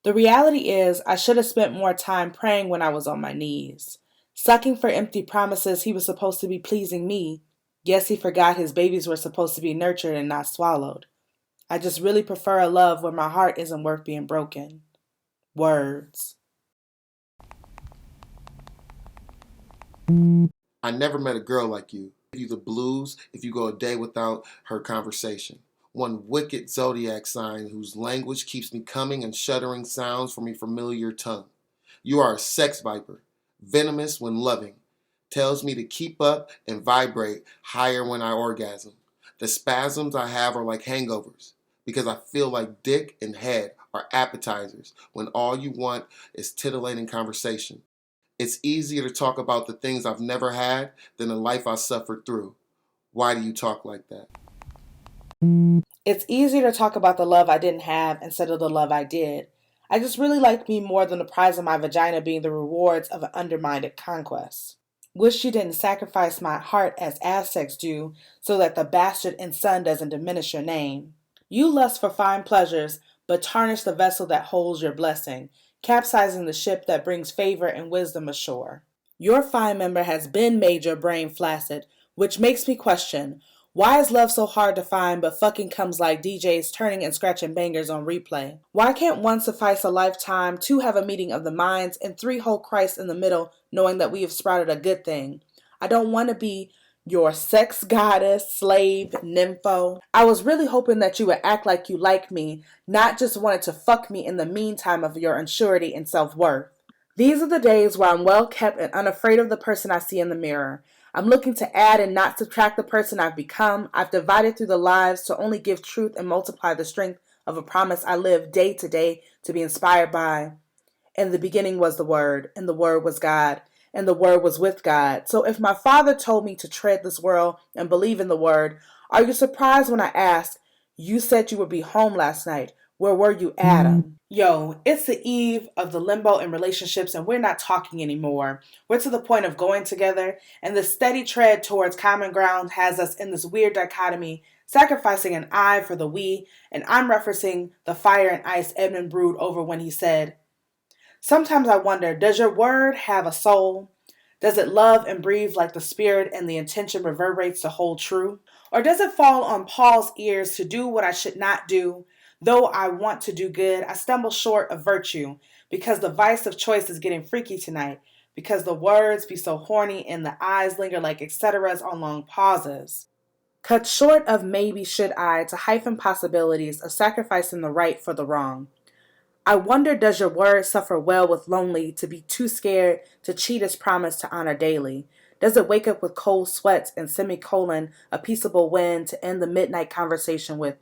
The reality is, I should have spent more time praying when I was on my knees. Sucking for empty promises he was supposed to be pleasing me. Yes, he forgot his babies were supposed to be nurtured and not swallowed. I just really prefer a love where my heart isn't worth being broken. Words. I never met a girl like you. You the blues if you go a day without her conversation. One wicked zodiac sign whose language keeps me coming and shuddering sounds from a familiar tongue. You are a sex viper, venomous when loving, tells me to keep up and vibrate higher when I orgasm. The spasms I have are like hangovers because I feel like dick and head are appetizers when all you want is titillating conversation. It's easier to talk about the things I've never had than the life I suffered through. Why do you talk like that? It's easier to talk about the love I didn't have instead of the love I did. I just really liked me more than the prize of my vagina being the rewards of an undermined conquest. Wish you didn't sacrifice my heart as Aztecs do so that the bastard and son doesn't diminish your name. You lust for fine pleasures, but tarnish the vessel that holds your blessing, capsizing the ship that brings favor and wisdom ashore. Your fine member has been made your brain flaccid, which makes me question, why is love so hard to find but fucking comes like DJs turning and scratching bangers on replay? Why can't one suffice a lifetime, two have a meeting of the minds, and three hold Christ in the middle knowing that we have sprouted a good thing? I don't want to be your sex goddess, slave, nympho. I was really hoping that you would act like you like me, not just wanted to fuck me in the meantime of your insurity and self-worth. These are the days where I'm well kept and unafraid of the person I see in the mirror. I'm looking to add and not subtract the person I've become. I've divided through the lives to only give truth and multiply the strength of a promise I live day to day to be inspired by. In the beginning was the Word, and the Word was God, and the Word was with God. So if my Father told me to tread this world and believe in the Word, are you surprised when I ask, you said you would be home last night. Where were you, Adam? Yo, it's the eve of the limbo in relationships, and we're not talking anymore. We're to the point of going together, and the steady tread towards common ground has us in this weird dichotomy, sacrificing an I for the we, and I'm referencing the fire and ice Edmund brewed over when he said, sometimes I wonder, does your word have a soul? Does it love and breathe like the spirit and the intention reverberates to hold true? Or does it fall on Paul's ears to do what I should not do? Though I want to do good, I stumble short of virtue because the vice of choice is getting freaky tonight, because the words be so horny and the eyes linger like etceteras on long pauses. Cut short of maybe should I to hyphen possibilities of sacrificing the right for the wrong. I wonder, does your word suffer well with lonely to be too scared to cheat its promise to honor daily? Does it wake up with cold sweats and semicolon a peaceable wind to end the midnight conversation with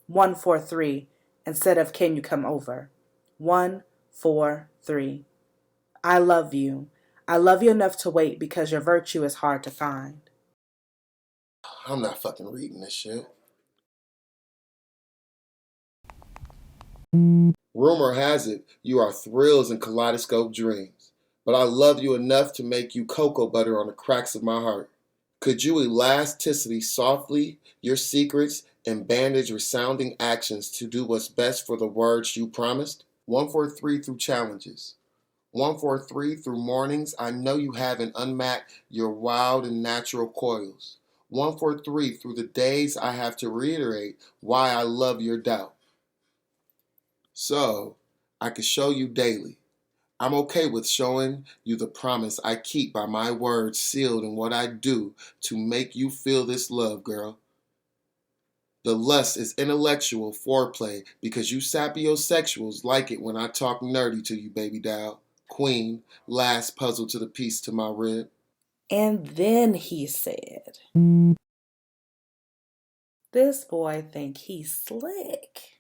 143 instead of can you come over? 143. I love you. I love you enough to wait because your virtue is hard to find. I'm not fucking reading this shit. Rumor has it you are thrills and kaleidoscope dreams, but I love you enough to make you cocoa butter on the cracks of my heart. Could you elasticity softly your secrets and bandage resounding actions to do what's best for the words you promised? 143 through challenges. 143 through mornings, I know you haven't unmapped your wild and natural coils. 143 through the days I have to reiterate why I love your doubt. So, I can show you daily. I'm okay with showing you the promise I keep by my words sealed in what I do to make you feel this love, girl. The lust is intellectual foreplay because you sapiosexuals like it when I talk nerdy to you, baby doll. Queen, last puzzle to the piece to my rib. And then he said, this boy think he's slick.